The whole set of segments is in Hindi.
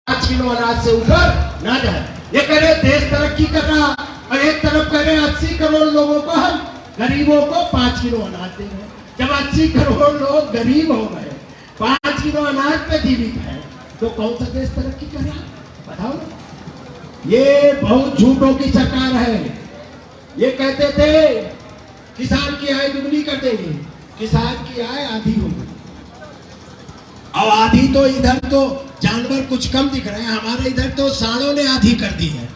5 किलो अनाज से ऊपर ना जाए। ये कह रहे देश तरक्की कर रहा और एक तरफ कह रहे 80 करोड़ लोगों को हम गरीबों को 5 किलो अनाज दे रहे हैं। जब 80 करोड़ लोग गरीब हो गए, 5 किलो अनाज पे जीवित है, तो कौन सा देश तरक्की कर रहा है बताओ ना। ये बहुत झूठों की सरकार है। ये कहते थे किसान की आय दुगनी कर देंगे, किसान की आय आधी हो गई। अब आधी तो इधर तो जानवर कुछ कम दिख रहे हैं, हमारे इधर तो सांडों ने आधी कर दी है,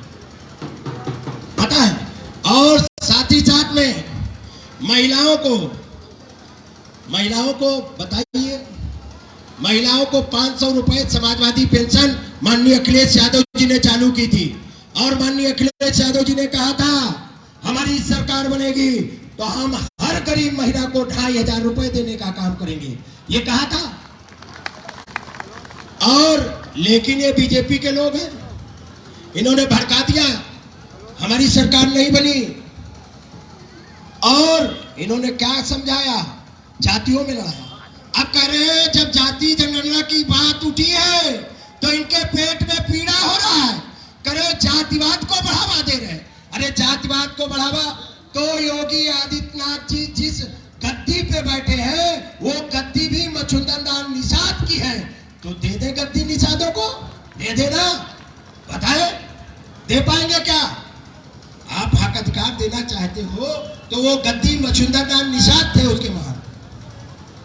पता है। और साथ ही साथ में महिलाओं को बताइए, महिलाओं को 500 रुपए समाजवादी पेंशन माननीय अखिलेश यादव जी ने चालू की थी। और माननीय अखिलेश यादव जी ने कहा था हमारी सरकार बनेगी तो हम हर गरीब महिला को 2500 रुपए देने का काम करेंगे, ये कहा था। और लेकिन ये बीजेपी के लोग हैं, इन्होंने भड़का दिया, हमारी सरकार नहीं बनी। और इन्होंने क्या समझाया, जातियों में लड़ाया। अब कह रहे हैं जब जाति जनगणना की बात उठी है तो इनके पेट में पीड़ा हो रहा है, करे जातिवाद को बढ़ावा दे रहे हैं। अरे जातिवाद को बढ़ावा तो योगी आदित्यनाथ जी जिस गद्दी पे बैठे हैं वो गद्दी भी मछुंदरलाल निषाद की है, तो दे दे गद्दी निषादों को, दे देना। बताए दे पाएंगे क्या? आप हक अधिकार देना चाहते हो तो वो गद्दी मछुंदरलाल निषाद थे, उसके महान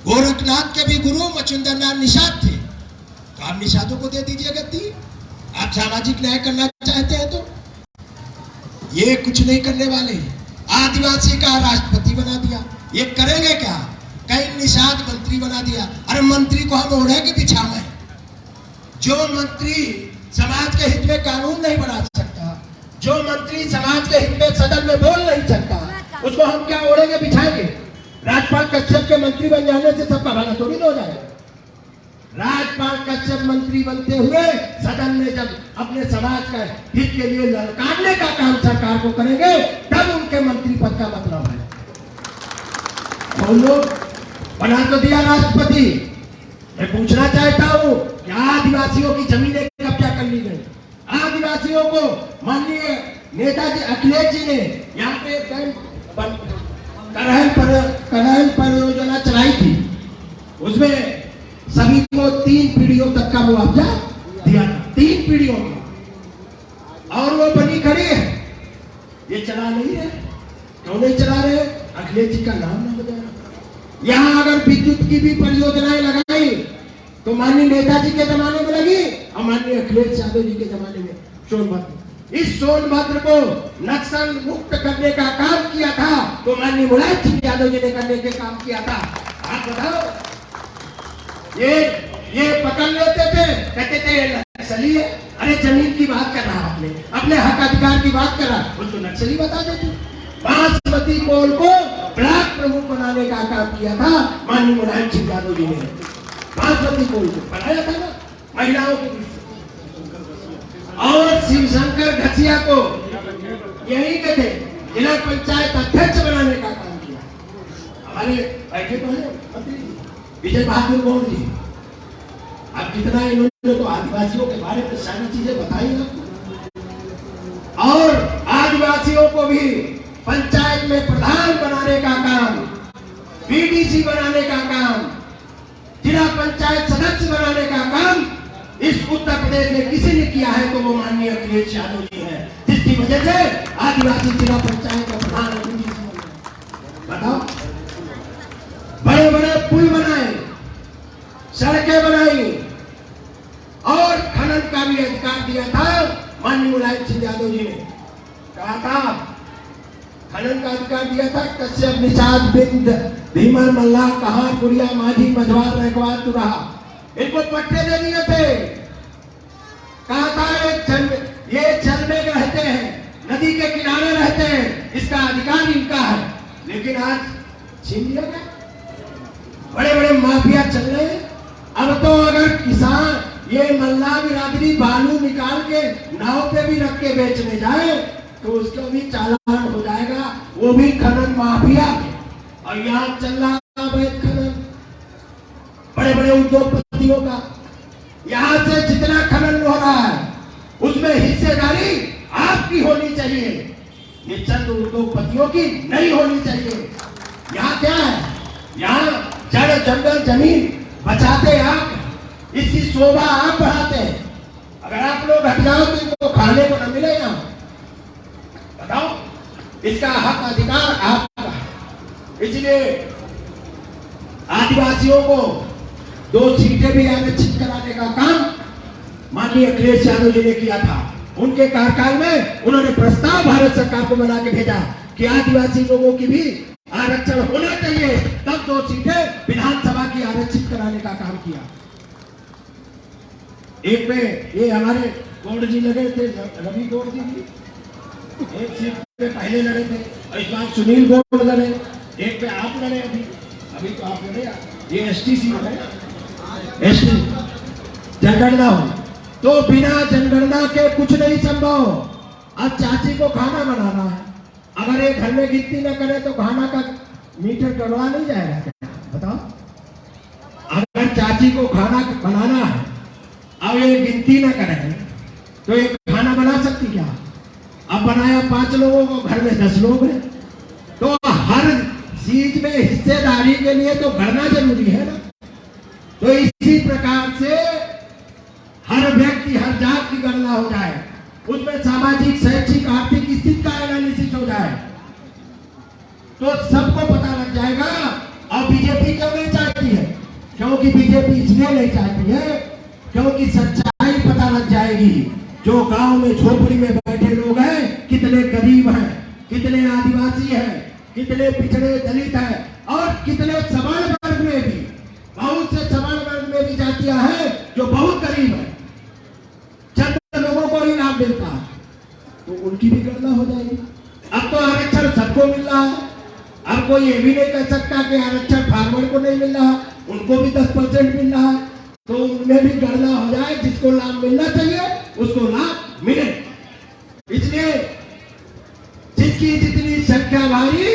गोरखनाथ के भी गुरु मछुंदरलाल निषाद थे, तो आप निषादों को दे दीजिए गद्दी। आप सामाजिक न्याय करना चाहते हैं तो ये कुछ नहीं करने वाले। आदिवासी का राष्ट्रपति बना दिया, ये करेंगे क्या? कई निषाद मंत्री बना दिया। अरे मंत्री को हम ओढ़े के बिछावे, जो मंत्री समाज के हित में कानून नहीं बना सकता, जो मंत्री समाज के हित में सदन में बोल नहीं सकता, उसको हम क्या ओढ़ेंगे बिछाएंगे? राजपाल कश्यप के मंत्री बन जाने से सबका भला थोड़ी हो जाएगा। राजपाल कश्यप मंत्री बनते हुए सदन में जब अपने समाज का हित के लिए ललकारने का काम सरकार को करेंगे तब उनके मंत्री पद का मतलब है। तो लोग बना तो दिया राष्ट्रपति। मैं पूछना चाहता हूँ क्या आदिवासियों की जमीनें कब्जा कर ली गई? आदिवासियों को माननीय नेताजी अखिलेश जी ने यहाँ पे करहल परियोजना चलाई थी, उसमें सभी को 3 पीढ़ियों तक का मुआवजा दिया था, 3 पीढ़ियों का। और वो बनी खड़ी है, ये चला नहीं है। क्यों नहीं चला रहे? अखिलेश जी का नाम ना बजाया। यहाँ अगर विद्युत की भी परियोजनाएं लगाई तो माननीय नेताजी के जमाने में लगी और माननीय अखिलेश यादव जी के जमाने में सोनभद्र। इस सोनभद्र को नक्सल मुक्त करने का काम किया था तो माननीय मुलायम सिंह यादव जी ने करने के काम किया था। आप बताओ, ये पकड़ लेते थे, कहते थे नक्सली है। अरे जमीन की बात कर रहा, आपने अपने हक अधिकार की बात कर रहा, उसको नक्सली बता देते। बासमती कोल को ब्लॉक प्रमुख बनाने का काम किया था माननीय मुलायम सिंह यादव जी ने। बासमती कोल को बनाया था ना महिलाओं के बीच। और शिवशंकर घसिया को यही के थे जिला पंचायत अध्यक्ष बनाने का काम किया। हमारे बैठे तो है मंत्री विजय बहादुर गौड़ जी। अब कितना इन्होंने तो आदिवासियों के बारे में सारी चीजें बताई ना। और आदिवासियों को भी पंचायत में प्रधान बनाने का काम, बीडीसी बनाने का काम, जिला पंचायत सदस्य बनाने का काम इस उत्तर प्रदेश में किसी ने किया है तो वो माननीय अखिलेश यादव जी है, जिसकी वजह से आदिवासी जिला पंचायत का प्रधान। बताओ, बड़े बड़े पुल बनाए, सड़कें बनाई और खनन का भी अधिकार दिया था माननीय मुलायम सिंह यादव जी ने। कहा था खनन का अधिकार दिया था। कश्यप निषाद बिंद भीमर मल्लाह कहार गुड़िया माझी मझवार रखवार तुरहा, इनको पट्टे दे दिए थे। कहा था ये जल में रहते हैं, नदी के किनारे रहते हैं, इसका अधिकार इनका है। लेकिन आज छीन लिया गया। बड़े बड़े माफिया चल रहे हैं। अब तो अगर किसान ये मल्लाह बिरादरी बालू निकाल के नाव पे भी रख के बेचने जाए तो उसका भी चालान हो जाएगा, वो भी खनन माफिया। और यहाँ चल रहा अवैध खनन बड़े बड़े उद्योगपतियों का। यहाँ से जितना खनन हो रहा उसमें हिस्सेदारी आपकी होनी चाहिए, ये चंद उद्योगपतियों की नहीं होनी चाहिए। यहाँ क्या है, यहाँ जड़ जंगल जमीन बचाते आप, इसकी शोभा आप बढ़ाते हैं। अगर आप लोग हट जाओ तो इनको खाने को न मिलेगा। बताओ, इसका हक अधिकार आपका। इसलिए आदिवासियों को 2 सीटें भी आरक्षित कराने का काम माननीय अखिलेश यादव जी ने किया था। उनके कार्यकाल में उन्होंने प्रस्ताव भारत सरकार को बना के भेजा कि आदिवासी लोगों की भी आरक्षण होना चाहिए, तब 2 सीटें विधानसभा की आरक्षित कराने का काम किया। एक में ये हमारे गौड़ जी लगे थे, रवि गौड़ जी भी एक सीट पे पहले लड़े थे, और इस बार सुनील गौड़ लड़े, एक पे आप लड़े, अभी तो आप लड़े, ये एसटी सीट है, एसटी जनगणना हो तो बिना जनगणना के कुछ नहीं संभव। अब चाची को खाना बनाना है, अगर ये घर में गिनती न करे तो खाना का मीटर गड़वा नहीं जाएगा, बताओ। अगर चाची को खाना बनाना है, अब ये गिनती न करे तो ये खाना बना सकती क्या? अब बनाया 5 लोगों को, घर में 10 लोग हैं, तो हर चीज में हिस्सेदारी के लिए तो गणना जरूरी है ना। तो इसी प्रकार से हर व्यक्ति, हर जात की गणना हो जाए, उसमें सामाजिक, शैक्षिक, आर्थिक स्थिति का एनालिसिस हो जाए, तो सबको पता लग जाएगा। अब बीजेपी क्यों नहीं चाहती है? क्योंकि बीजेपी इसलिए नहीं चाहती है क्योंकि सच्चाई पता लग जाएगी। जो गांव में झोपड़ी में बैठे लोग हैं, कितने गरीब हैं, कितने आदिवासी हैं, कितने पिछड़े दलित हैं, और कितने सवर्ण वर्ग में भी, बहुत से सवर्ण वर्ग में भी जातियां हैं जो बहुत गरीब है, चंद लोगों को ही लाभ मिलता है, तो उनकी भी गणना हो जाएगी। अब तो आरक्षण सबको मिल रहा है, अब कोई ये भी नहीं कह सकता कि आरक्षण फार्मर को नहीं मिल रहा, उनको भी 10% मिल रहा है, तो उनमें भी गणना हो जाए, जिसको लाभ मिलना चाहिए उसको लाभ मिले। इसलिए जिसकी जितनी संख्या भारी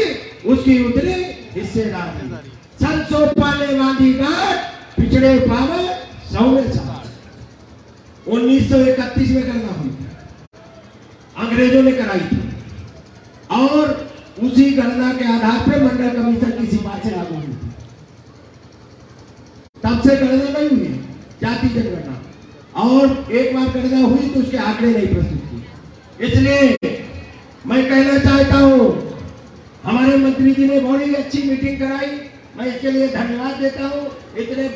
उसकी उतनी हिस्सेदारी। संसो पाले वाली गांठ पिछड़े पावे 100 में सवार। 1931 में गणना हुई थी, अंग्रेजों ने कराई थी, और उसी गणना के आधार पर मंडल कमीशन की सिफारिशें लागू हुई थी। तब से गणना नहीं हुई जाति जनगणना, और एक बार गणना हुई तो उसके आंकड़े नहीं प्रस्तुत किए। इसलिए मैं कहना चाहता हूं, हमारे मंत्री जी ने बड़ी अच्छी मीटिंग कराई, मैं इसके लिए धन्यवाद देता हूं। इतने